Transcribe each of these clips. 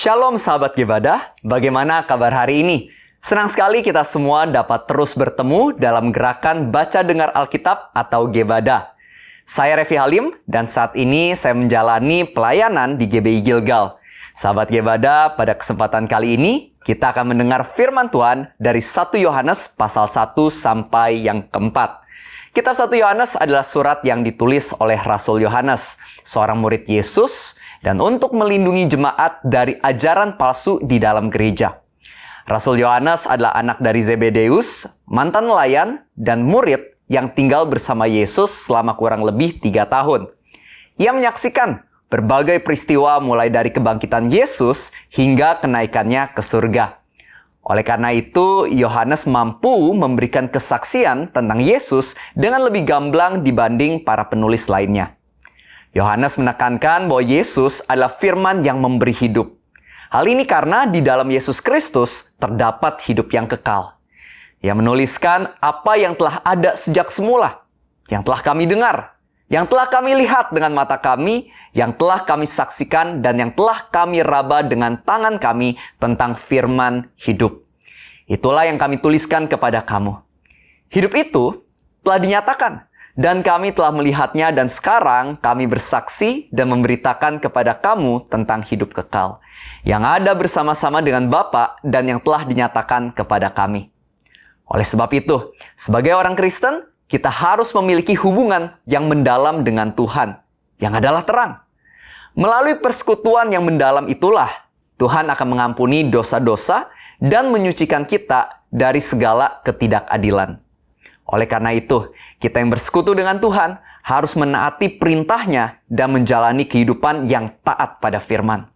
Shalom sahabat Gebadah, bagaimana kabar hari ini? Senang sekali kita semua dapat terus bertemu dalam gerakan Baca Dengar Alkitab atau Gebadah. Saya Revi Halim dan saat ini saya menjalani pelayanan di GBI Gilgal. Sahabat Gebadah, pada kesempatan kali ini kita akan mendengar firman Tuhan dari 1 Yohanes pasal 1 sampai yang keempat. Kitab 1 Yohanes adalah surat yang ditulis oleh Rasul Yohanes, seorang murid Yesus, dan untuk melindungi jemaat dari ajaran palsu di dalam gereja. Rasul Yohanes adalah anak dari Zebedeus, mantan nelayan, dan murid yang tinggal bersama Yesus selama kurang lebih 3 tahun. Ia menyaksikan berbagai peristiwa mulai dari kebangkitan Yesus hingga kenaikannya ke surga. Oleh karena itu, Yohanes mampu memberikan kesaksian tentang Yesus dengan lebih gamblang dibanding para penulis lainnya. Yohanes menekankan bahwa Yesus adalah firman yang memberi hidup. Hal ini karena di dalam Yesus Kristus terdapat hidup yang kekal. Ia menuliskan apa yang telah ada sejak semula, yang telah kami dengar, yang telah kami lihat dengan mata kami, yang telah kami saksikan, dan yang telah kami raba dengan tangan kami tentang firman hidup. Itulah yang kami tuliskan kepada kamu. Hidup itu telah dinyatakan, dan kami telah melihatnya, dan sekarang kami bersaksi dan memberitakan kepada kamu tentang hidup kekal, yang ada bersama-sama dengan Bapa dan yang telah dinyatakan kepada kami. Oleh sebab itu, sebagai orang Kristen, kita harus memiliki hubungan yang mendalam dengan Tuhan, yang adalah terang. Melalui persekutuan yang mendalam itulah, Tuhan akan mengampuni dosa-dosa dan menyucikan kita dari segala ketidakadilan. Oleh karena itu, kita yang bersekutu dengan Tuhan harus menaati perintahnya dan menjalani kehidupan yang taat pada firman.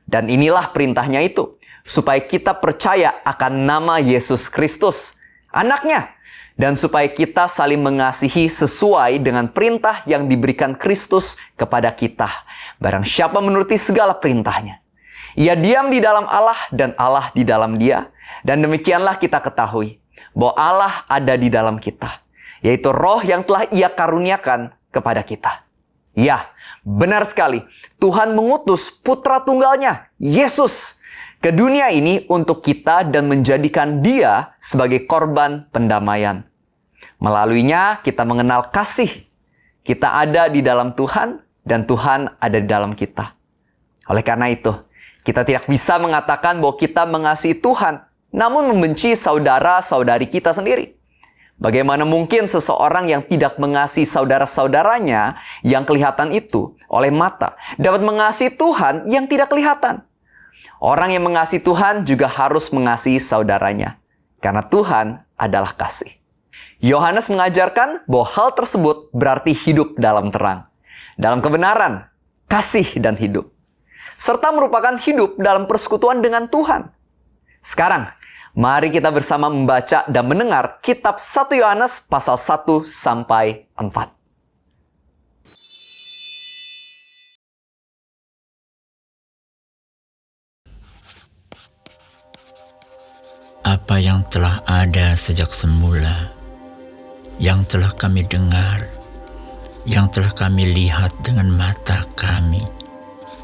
Dan inilah perintahnya itu, supaya kita percaya akan nama Yesus Kristus, anaknya, dan supaya kita saling mengasihi sesuai dengan perintah yang diberikan Kristus kepada kita. Barang siapa menuruti segala perintahnya, ia diam di dalam Allah dan Allah di dalam dia, dan demikianlah kita ketahui bahwa Allah ada di dalam kita, yaitu Roh yang telah Ia karuniakan kepada kita. Ya, benar sekali. Tuhan mengutus Putra Tunggalnya, Yesus, ke dunia ini untuk kita dan menjadikan Dia sebagai korban pendamaian. Melaluinya kita mengenal kasih. Kita ada di dalam Tuhan dan Tuhan ada di dalam kita. Oleh karena itu, kita tidak bisa mengatakan bahwa kita mengasihi Tuhan namun membenci saudara-saudari kita sendiri. Bagaimana mungkin seseorang yang tidak mengasihi saudara-saudaranya yang kelihatan itu oleh mata dapat mengasihi Tuhan yang tidak kelihatan? Orang yang mengasihi Tuhan juga harus mengasihi saudaranya, karena Tuhan adalah kasih. Yohanes mengajarkan bahwa hal tersebut berarti hidup dalam terang, dalam kebenaran, kasih, dan hidup, serta merupakan hidup dalam persekutuan dengan Tuhan. Sekarang, mari kita bersama membaca dan mendengar kitab 1 Yohanes pasal 1 sampai 4. Apa yang telah ada sejak semula, yang telah kami dengar, yang telah kami lihat dengan mata kami,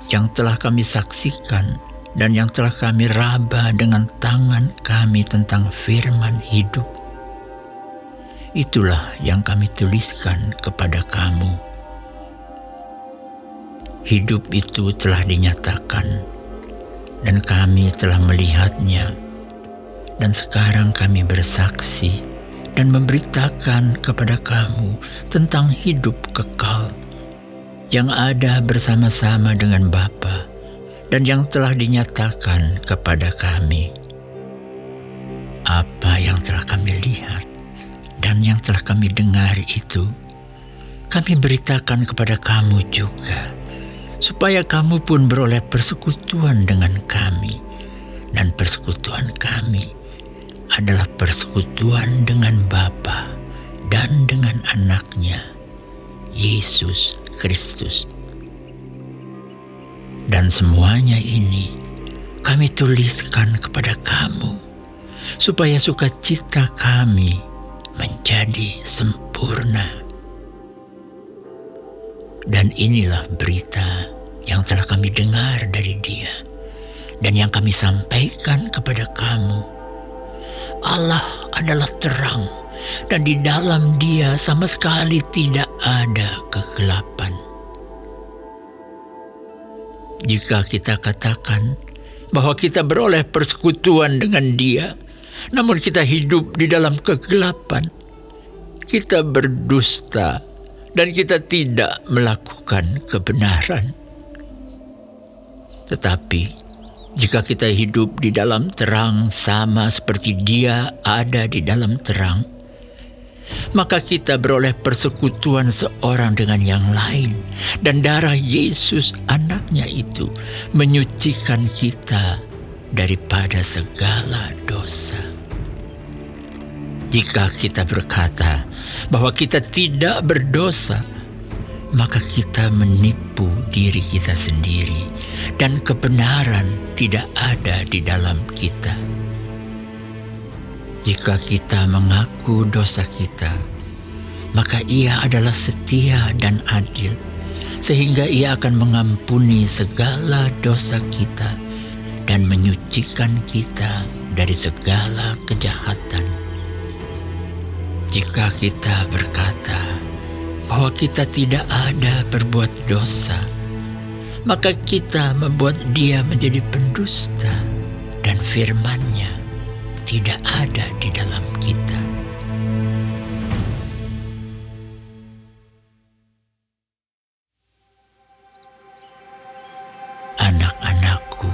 yang telah kami saksikan, dan yang telah kami raba dengan tangan kami tentang firman hidup. Itulah yang kami tuliskan kepada kamu. Hidup itu telah dinyatakan, dan kami telah melihatnya, dan sekarang kami bersaksi dan memberitakan kepada kamu tentang hidup kekal, yang ada bersama-sama dengan Bapa, dan yang telah dinyatakan kepada kami. Apa yang telah kami lihat dan yang telah kami dengar itu, kami beritakan kepada kamu juga, supaya kamu pun beroleh persekutuan dengan kami. Dan persekutuan kami adalah persekutuan dengan Bapa dan dengan Anaknya, Yesus Kristus. Dan semuanya ini kami tuliskan kepada kamu, supaya sukacita kami menjadi sempurna. Dan inilah berita yang telah kami dengar dari Dia, dan yang kami sampaikan kepada kamu. Allah adalah terang, dan di dalam Dia sama sekali tidak ada kegelapan. Jika kita katakan bahwa kita beroleh persekutuan dengan Dia, namun kita hidup di dalam kegelapan, kita berdusta dan kita tidak melakukan kebenaran. Tetapi jika kita hidup di dalam terang sama seperti Dia ada di dalam terang, maka kita beroleh persekutuan seorang dengan yang lain, dan darah Yesus anaknya itu menyucikan kita daripada segala dosa. Jika kita berkata bahwa kita tidak berdosa, maka kita menipu diri kita sendiri, dan kebenaran tidak ada di dalam kita. Jika kita mengaku dosa kita, maka Ia adalah setia dan adil, sehingga Ia akan mengampuni segala dosa kita dan menyucikan kita dari segala kejahatan. Jika kita berkata bahwa kita tidak ada berbuat dosa, maka kita membuat Dia menjadi pendusta, dan firman-Nya tidak ada di dalam kita. Anak-anakku,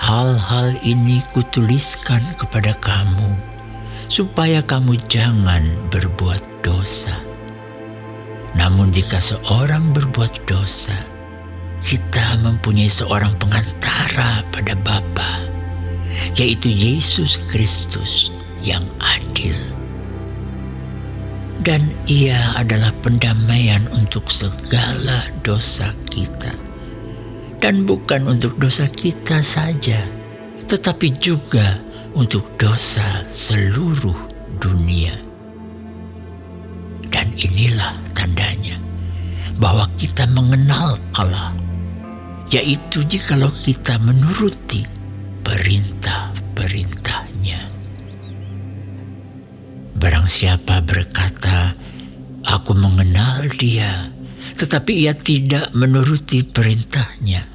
hal-hal ini kutuliskan kepada kamu, supaya kamu jangan berbuat dosa. Namun jika seorang berbuat dosa, kita mempunyai seorang pengantara pada Bapa, yaitu Yesus Kristus yang adil. Dan Ia adalah pendamaian untuk segala dosa kita. Dan bukan untuk dosa kita saja, tetapi juga untuk dosa seluruh dunia. Dan inilah tandanya bahwa kita mengenal Allah, yaitu jikalau kita menuruti perintah-perintah-Nya. Barang siapa berkata, "Aku mengenal Dia," tetapi ia tidak menuruti perintah-Nya,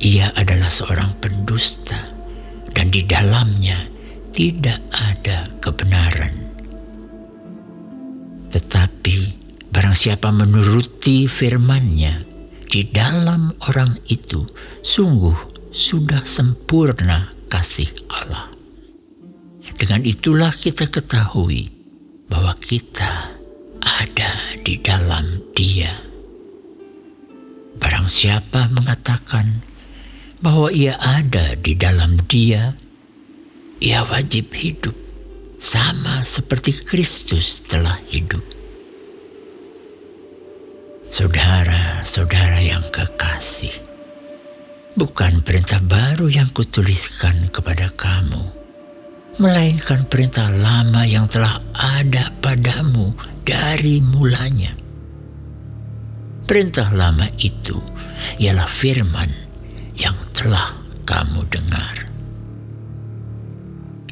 ia adalah seorang pendusta, dan di dalamnya tidak ada kebenaran. Tetapi barang siapa menuruti firman-Nya, di dalam orang itu sungguh sudah sempurna kasih Allah. Dengan itulah kita ketahui bahwa kita ada di dalam Dia. Barang siapa mengatakan bahwa ia ada di dalam Dia, ia wajib hidup sama seperti Kristus telah hidup. Saudara-saudara yang kekasih, bukan perintah baru yang kutuliskan kepada kamu, melainkan perintah lama yang telah ada padamu dari mulanya. Perintah lama itu ialah firman yang telah kamu dengar.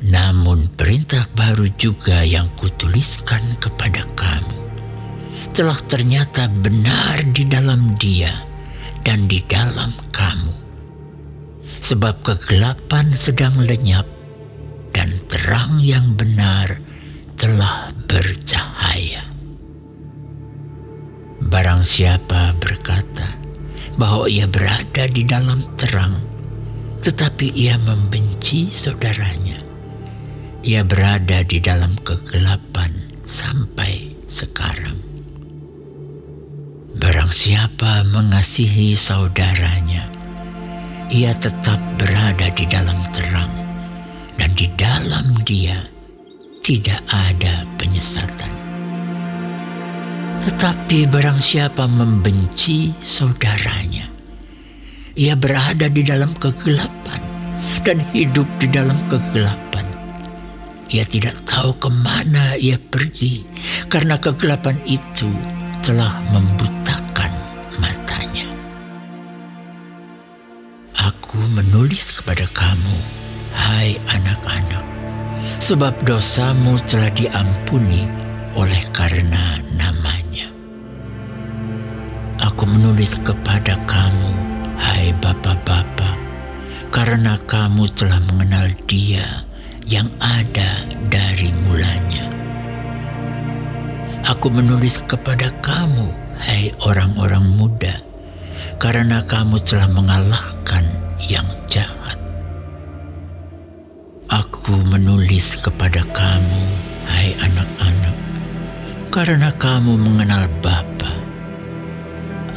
Namun perintah baru juga yang kutuliskan kepada kamu telah ternyata benar di dalam Dia dan di dalam kamu. Sebab kegelapan sedang lenyap dan terang yang benar telah bercahaya. Barang siapa berkata bahwa ia berada di dalam terang, tetapi ia membenci saudaranya, ia berada di dalam kegelapan sampai sekarang. Barang siapa mengasihi saudaranya, ia tetap berada di dalam terang, dan di dalam Dia tidak ada penyesatan. Tetapi barang siapa membenci saudaranya, ia berada di dalam kegelapan dan hidup di dalam kegelapan. Ia tidak tahu kemana ia pergi, karena kegelapan itu telah membutakan matanya. Aku menulis kepada kamu, hai anak-anak, sebab dosamu telah diampuni oleh karena namanya. Aku menulis kepada kamu, hai bapa-bapa, karena kamu telah mengenal Dia yang ada dari mulanya. Aku menulis kepada kamu, hai orang-orang muda, karena kamu telah mengalahkan yang jahat. Aku menulis kepada kamu, hai anak-anak, karena kamu mengenal Bapa.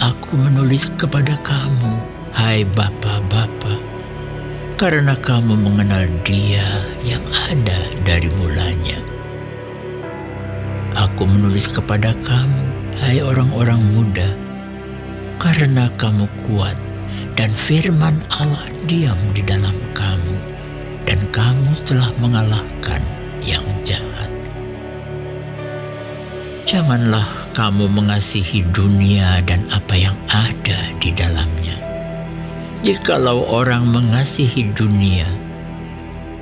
Aku menulis kepada kamu, hai bapa-bapa, karena kamu mengenal Dia yang ada dari mulanya. Aku menulis kepada kamu, hai orang-orang muda, karena kamu kuat dan firman Allah diam di dalam kamu, dan kamu telah mengalahkan yang jahat. Janganlah kamu mengasihi dunia dan apa yang ada di dalamnya. Jikalau orang mengasihi dunia,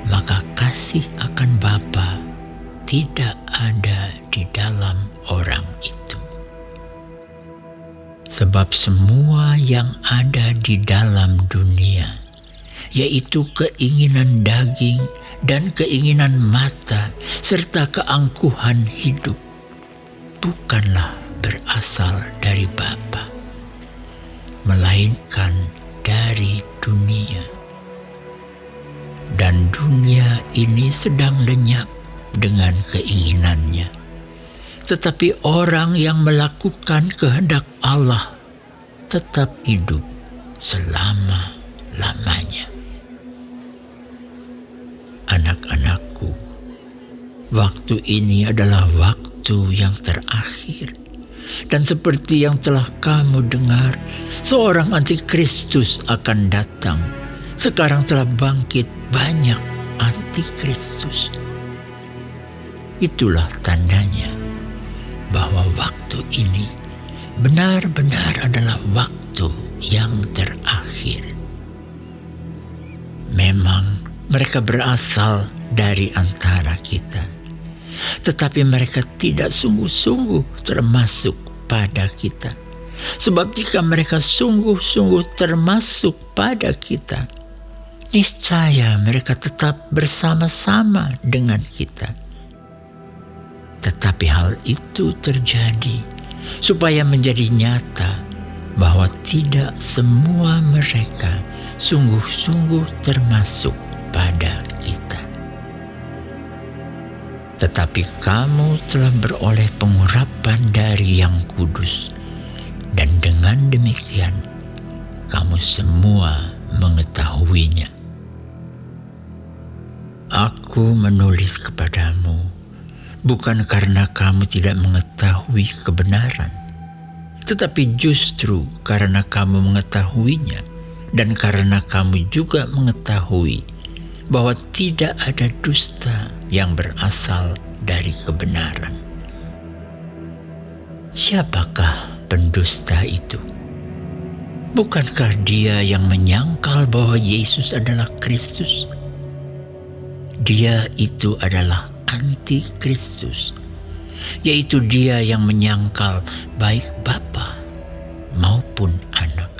maka kasih akan Bapa tidak ada di dalam orang itu. Sebab semua yang ada di dalam dunia, yaitu keinginan daging dan keinginan mata, serta keangkuhan hidup, bukanlah berasal dari Bapa, melainkan dari dunia. Dan dunia ini sedang lenyap dengan keinginannya. Tetapi orang yang melakukan kehendak Allah tetap hidup selama-lamanya. Anak-anakku, waktu ini adalah waktu yang terakhir. Dan seperti yang telah kamu dengar, seorang antikristus akan datang. Sekarang telah bangkit banyak antikristus. Itulah tandanya bahwa waktu ini benar-benar adalah waktu yang terakhir. Memang mereka berasal dari antara kita, tetapi mereka tidak sungguh-sungguh termasuk pada kita. Sebab jika mereka sungguh-sungguh termasuk pada kita, niscaya mereka tetap bersama-sama dengan kita. Tetapi hal itu terjadi supaya menjadi nyata bahwa tidak semua mereka sungguh-sungguh termasuk pada kita. Tetapi kamu telah beroleh pengurapan dari Yang Kudus, dan dengan demikian kamu semua mengetahuinya. Aku menulis kepadamu bukan karena kamu tidak mengetahui kebenaran, tetapi justru karena kamu mengetahuinya dan karena kamu juga mengetahui bahwa tidak ada dusta yang berasal dari kebenaran. Siapakah pendusta itu? Bukankah dia yang menyangkal bahwa Yesus adalah Kristus? Dia itu adalah antikristus, yaitu dia yang menyangkal baik Bapa maupun Anak.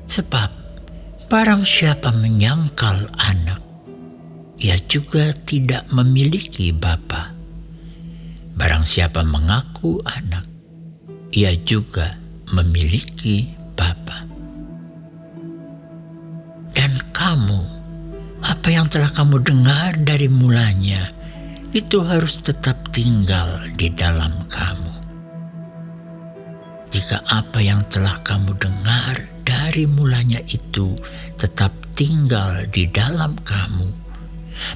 Sebab barang siapa menyangkal Anak, ia juga tidak memiliki Bapa. Barang siapa mengaku Anak, ia juga memiliki Bapa. Dan kamu, apa yang telah kamu dengar dari mulanya, itu harus tetap tinggal di dalam kamu. Jika apa yang telah kamu dengar dari mulanya itu tetap tinggal di dalam kamu,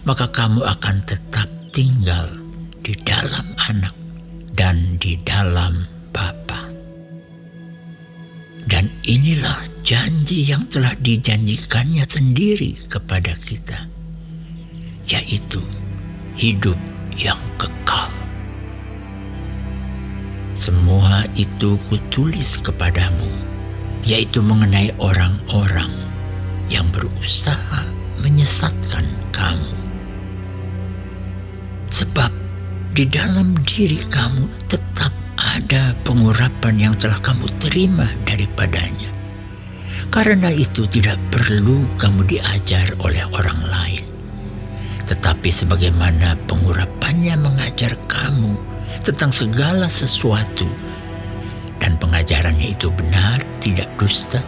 maka kamu akan tetap tinggal di dalam Anak dan di dalam Bapa. Dan inilah janji yang telah dijanjikannya sendiri kepada kita, yaitu hidup yang kekal. Semua itu kutulis kepadamu, yaitu mengenai orang-orang yang berusaha menyesatkan kamu. Sebab di dalam diri kamu tetap ada pengurapan yang telah kamu terima daripadanya. Karena itu tidak perlu kamu diajar oleh orang lain. Tetapi sebagaimana pengurapannya mengajar kamu tentang segala sesuatu, dan pengajarannya itu benar, tidak dusta,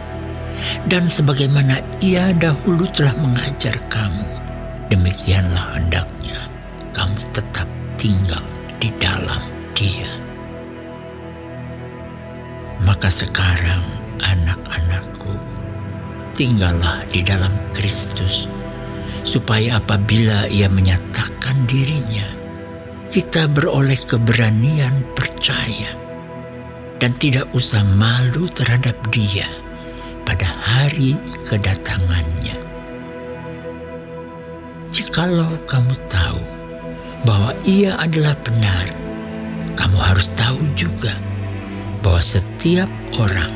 dan sebagaimana ia dahulu telah mengajar kamu, demikianlah hendaknya kamu tetap tinggal di dalam Dia. Maka sekarang, anak-anakku, tinggallah di dalam Kristus, supaya apabila Ia menyatakan dirinya, kita beroleh keberanian percaya dan tidak usah malu terhadap Dia pada hari kedatangannya. Jikalau kamu tahu bahwa Ia adalah benar, kamu harus tahu juga bahwa setiap orang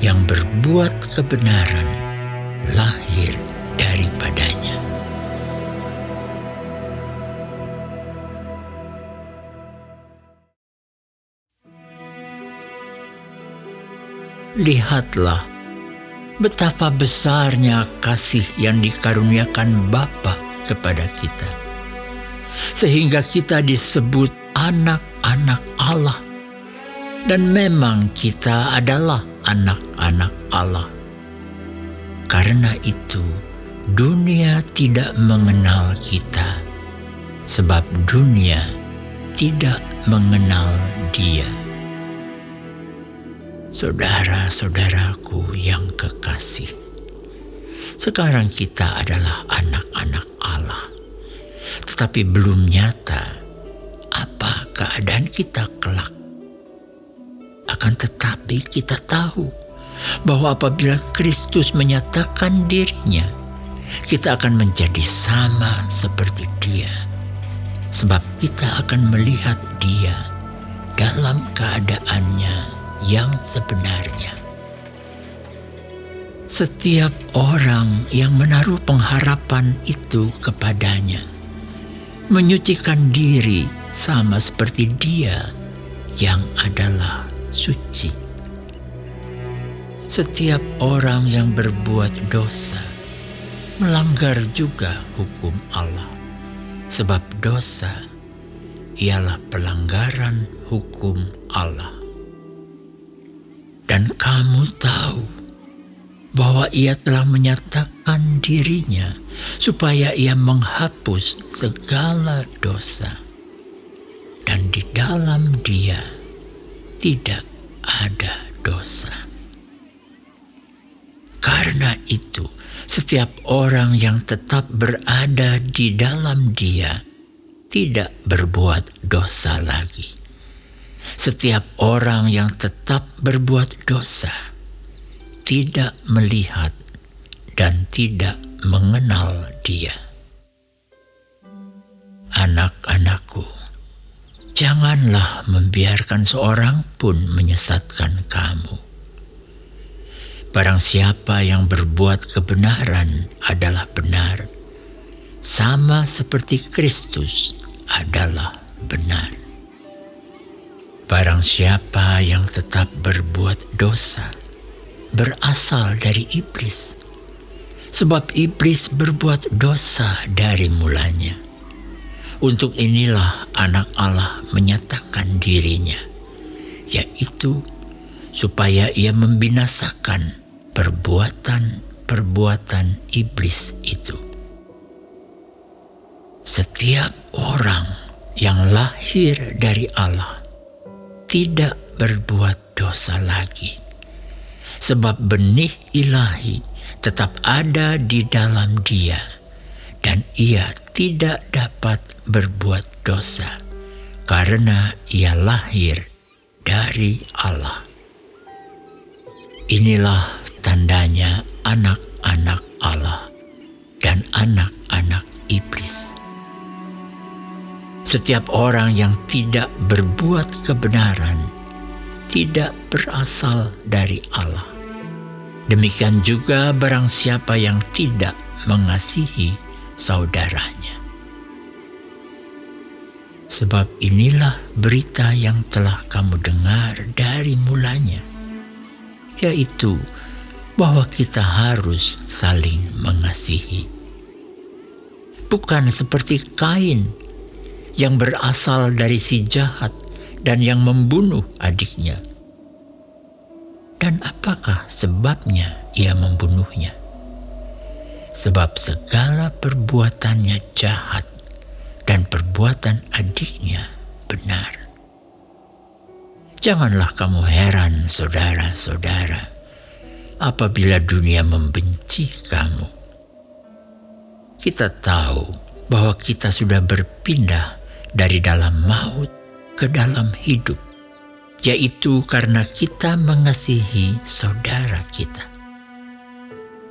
yang berbuat kebenaran lahir daripadanya. Lihatlah betapa besarnya kasih yang dikaruniakan Bapa kepada kita, sehingga kita disebut anak-anak Allah. Dan memang kita adalah anak-anak Allah. Karena itu, dunia tidak mengenal kita, sebab dunia tidak mengenal Dia. Saudara-saudaraku yang kekasih, sekarang kita adalah anak-anak Allah, tetapi belum nyata apa keadaan kita kelak. Akan tetapi kita tahu bahwa apabila Kristus menyatakan dirinya, kita akan menjadi sama seperti Dia, sebab kita akan melihat Dia dalam keadaannya yang sebenarnya. Setiap orang yang menaruh pengharapan itu kepadanya menyucikan diri sama seperti Dia yang adalah suci. Setiap orang yang berbuat dosa melanggar juga hukum Allah, sebab dosa ialah pelanggaran hukum Allah. Dan kamu tahu bahwa Ia telah menyatakan dirinya supaya Ia menghapus segala dosa, dan di dalam Dia tidak ada dosa. Karena itu, setiap orang yang tetap berada di dalam Dia tidak berbuat dosa lagi. Setiap orang yang tetap berbuat dosa tidak melihat dan tidak mengenal Dia. Anak-anakku, janganlah membiarkan seorang pun menyesatkan kamu. Barang siapa yang berbuat kebenaran adalah benar, sama seperti Kristus adalah benar. Barang siapa yang tetap berbuat dosa berasal dari iblis, sebab iblis berbuat dosa dari mulanya. Untuk inilah anak Allah menyatakan dirinya, yaitu supaya Ia membinasakan perbuatan-perbuatan iblis itu. Setiap orang yang lahir dari Allah tidak berbuat dosa lagi, sebab benih ilahi tetap ada di dalam Dia, dan Ia tidak dapat berbuat dosa karena Ia lahir dari Allah. Inilah tandanya anak-anak Allah dan anak-anak iblis. Setiap orang yang tidak berbuat kebenaran tidak berasal dari Allah, Demikian juga barang siapa yang tidak mengasihi saudaranya. Sebab inilah berita yang telah kamu dengar dari mulanya, yaitu bahwa kita harus saling mengasihi. Bukan seperti Kain yang berasal dari si jahat dan yang membunuh adiknya. Dan apakah sebabnya ia membunuhnya? Sebab segala perbuatannya jahat dan perbuatan adiknya benar. Janganlah kamu heran, saudara-saudara, apabila dunia membenci kamu. Kita tahu bahwa kita sudah berpindah dari dalam maut ke dalam hidup, yaitu karena kita mengasihi saudara kita.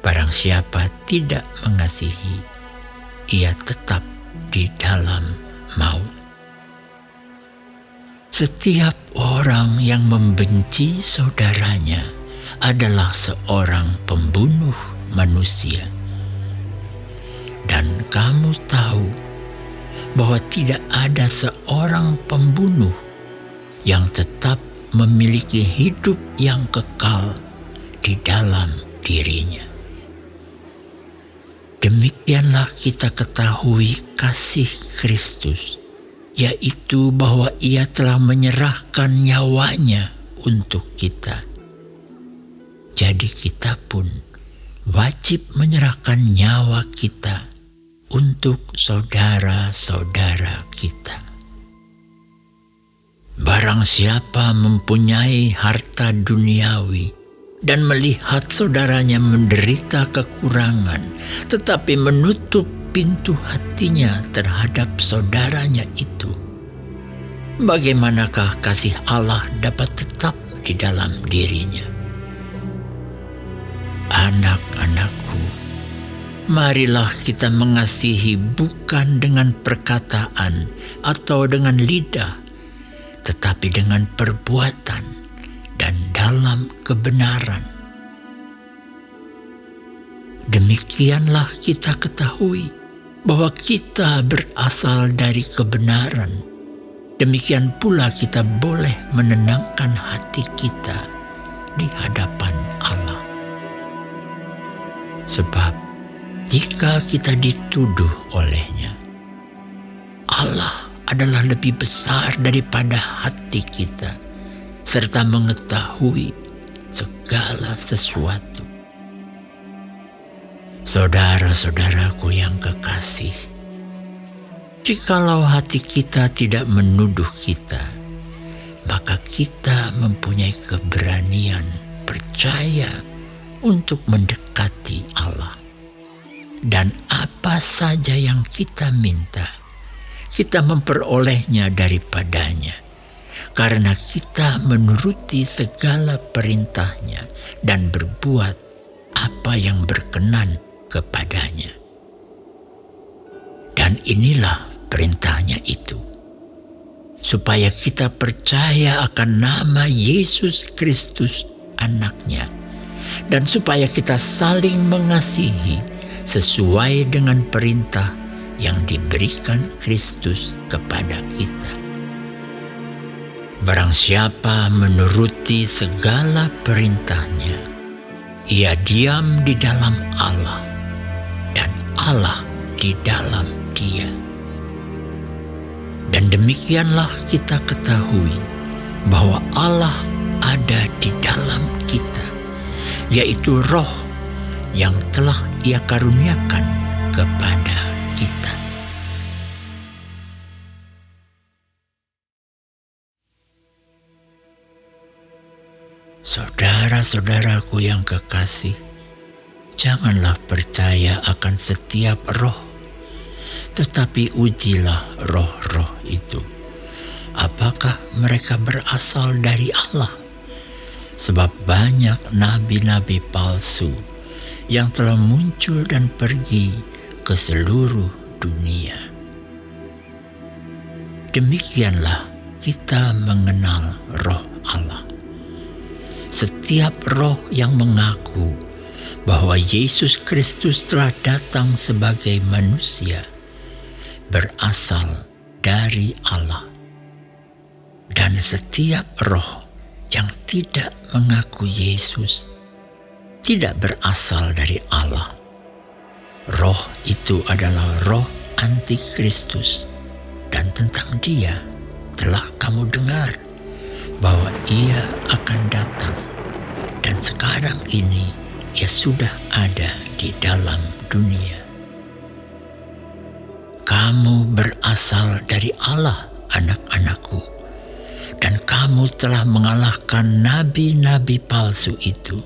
Barang siapa tidak mengasihi, ia tetap di dalam maut. Setiap orang yang membenci saudaranya adalah seorang pembunuh manusia. Dan kamu tahu bahwa tidak ada seorang pembunuh yang tetap memiliki hidup yang kekal di dalam dirinya. Demikianlah kita ketahui kasih Kristus, yaitu bahwa Ia telah menyerahkan nyawanya untuk kita. Jadi kita pun wajib menyerahkan nyawa kita untuk saudara-saudara kita. Barang siapa mempunyai harta duniawi dan melihat saudaranya menderita kekurangan, tetapi menutup pintu hatinya terhadap saudaranya itu, bagaimanakah kasih Allah dapat tetap di dalam dirinya? Anak-anakku, marilah kita mengasihi bukan dengan perkataan atau dengan lidah, tetapi dengan perbuatan dan dalam kebenaran. Demikianlah kita ketahui bahwa kita berasal dari kebenaran. Demikian pula kita boleh menenangkan hati kita di hadapan Allah. Sebab jika kita dituduh olehnya, Allah adalah lebih besar daripada hati kita, serta mengetahui segala sesuatu. Saudara-saudaraku yang kekasih, jikalau hati kita tidak menuduh kita, maka kita mempunyai keberanian percaya untuk mendekati Allah. Dan apa saja yang kita minta, kita memperolehnya daripadanya, karena kita menuruti segala perintahnya dan berbuat apa yang berkenan kepadanya. Dan inilah perintahnya itu, supaya kita percaya akan nama Yesus Kristus Anaknya, dan supaya kita saling mengasihi sesuai dengan perintah yang diberikan Kristus kepada kita. Barang siapa menuruti segala perintahnya, ia diam di dalam Allah, dan Allah di dalam dia. Dan demikianlah kita ketahui bahwa Allah ada di dalam kita, yaitu Roh yang telah Ia karuniakan kepada kita. Saudara-saudaraku yang kekasih, janganlah percaya akan setiap roh, tetapi ujilah roh-roh itu, apakah mereka berasal dari Allah. Sebab banyak nabi-nabi palsu yang telah muncul dan pergi ke seluruh dunia. Demikianlah kita mengenal Roh Allah. Setiap roh yang mengaku bahwa Yesus Kristus telah datang sebagai manusia, berasal dari Allah. Dan setiap roh yang tidak mengaku Yesus tidak berasal dari Allah. Roh itu adalah roh antikristus, dan tentang dia telah kamu dengar bahwa ia akan datang, dan sekarang ini ia sudah ada di dalam dunia. Kamu berasal dari Allah, anak-anakku, dan kamu telah mengalahkan nabi-nabi palsu itu,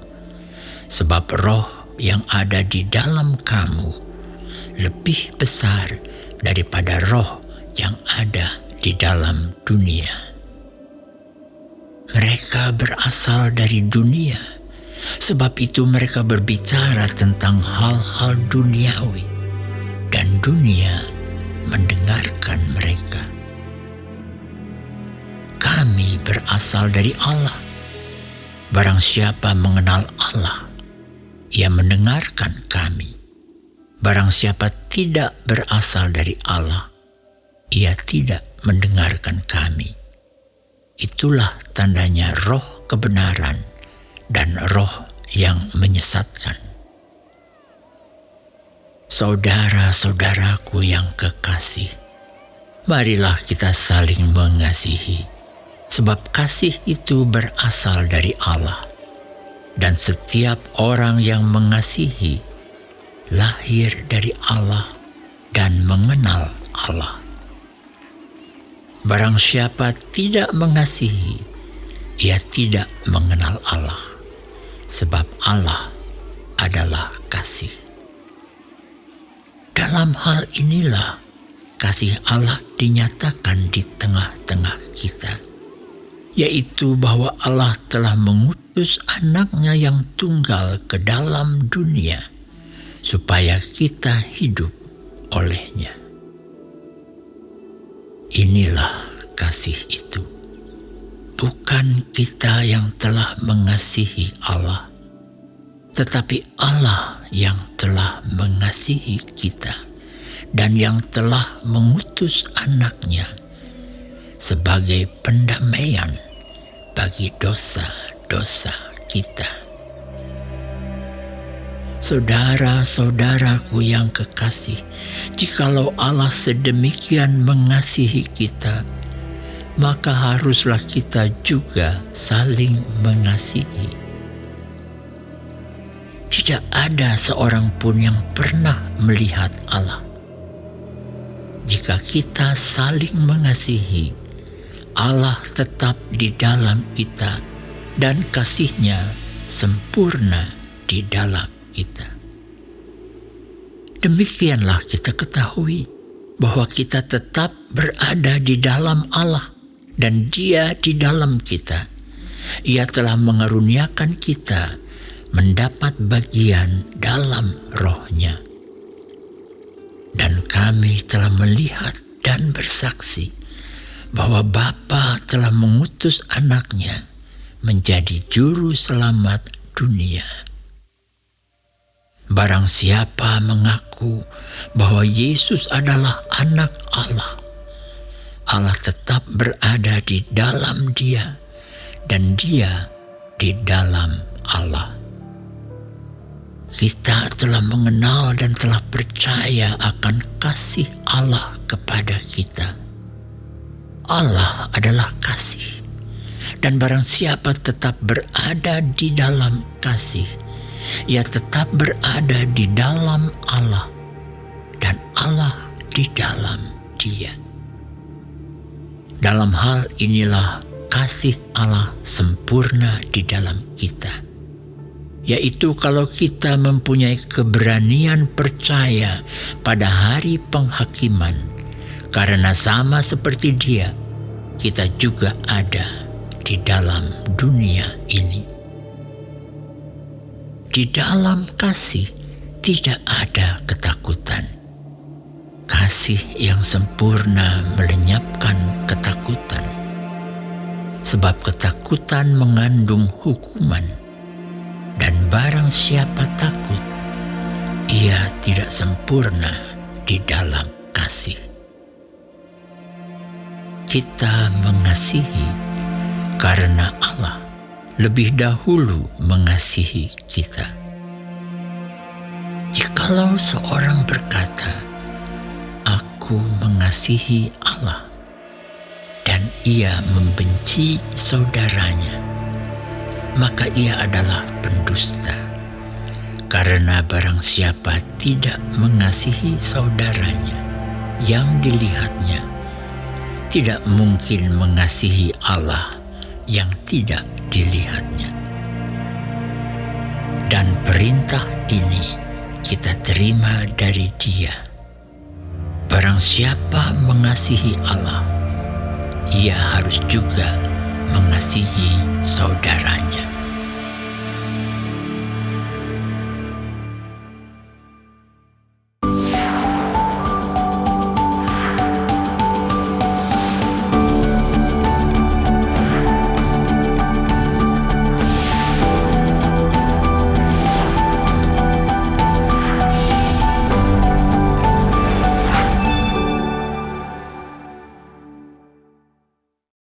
sebab roh yang ada di dalam kamu lebih besar daripada roh yang ada di dalam dunia. Mereka berasal dari dunia, sebab itu mereka berbicara tentang hal-hal duniawi, dan dunia mendengarkan mereka. Kami berasal dari Allah. Barang siapa mengenal Allah, ia mendengarkan kami. Barang siapa tidak berasal dari Allah, ia tidak mendengarkan kami. Itulah tandanya roh kebenaran dan roh yang menyesatkan. Saudara-saudaraku yang kekasih, marilah kita saling mengasihi, sebab kasih itu berasal dari Allah. Dan setiap orang yang mengasihi lahir dari Allah dan mengenal Allah. Barang siapa tidak mengasihi, ia tidak mengenal Allah, sebab Allah adalah kasih. Dalam hal inilah kasih Allah dinyatakan di tengah-tengah kita, yaitu bahwa Allah telah mengutus anaknya yang tunggal ke dalam dunia supaya kita hidup olehnya. Inilah kasih itu. Bukan kita yang telah mengasihi Allah, tetapi Allah yang telah mengasihi kita dan yang telah mengutus anaknya sebagai pendamaian bagi dosa-dosa kita. Saudara-saudaraku yang kekasih, jikalau Allah sedemikian mengasihi kita, maka haruslah kita juga saling mengasihi. Tidak ada seorang pun yang pernah melihat Allah. Jika kita saling mengasihi, Allah tetap di dalam kita dan kasih-Nya sempurna di dalam kita. Demikianlah kita ketahui bahwa kita tetap berada di dalam Allah dan Dia di dalam kita. Ia telah mengaruniakan kita mendapat bagian dalam Roh-Nya. Dan kami telah melihat dan bersaksi bahwa Bapa telah mengutus anaknya menjadi juru selamat dunia. Barang siapa mengaku bahwa Yesus adalah anak Allah, Allah tetap berada di dalam Dia dan Dia di dalam Allah. Kita telah mengenal dan telah percaya akan kasih Allah kepada kita. Allah adalah kasih, dan barang siapa tetap berada di dalam kasih, ia tetap berada di dalam Allah, dan Allah di dalam Dia. Dalam hal inilah kasih Allah sempurna di dalam kita, yaitu kalau kita mempunyai keberanian percaya pada hari penghakiman, karena sama seperti Dia, kita juga ada di dalam dunia ini. Di dalam kasih tidak ada ketakutan. Kasih yang sempurna melenyapkan ketakutan, sebab ketakutan mengandung hukuman, Dan barang siapa takut, ia tidak sempurna di dalam kasih. Kita mengasihi karena Allah lebih dahulu mengasihi kita. Jikalau seorang berkata, "Aku mengasihi Allah," dan ia membenci saudaranya, maka ia adalah pendusta. Karena barang siapa tidak mengasihi saudaranya yang dilihatnya, tidak mungkin mengasihi Allah yang tidak dilihatnya. Dan perintah ini kita terima dari Dia: barang siapa mengasihi Allah, ia harus juga mengasihi saudaranya.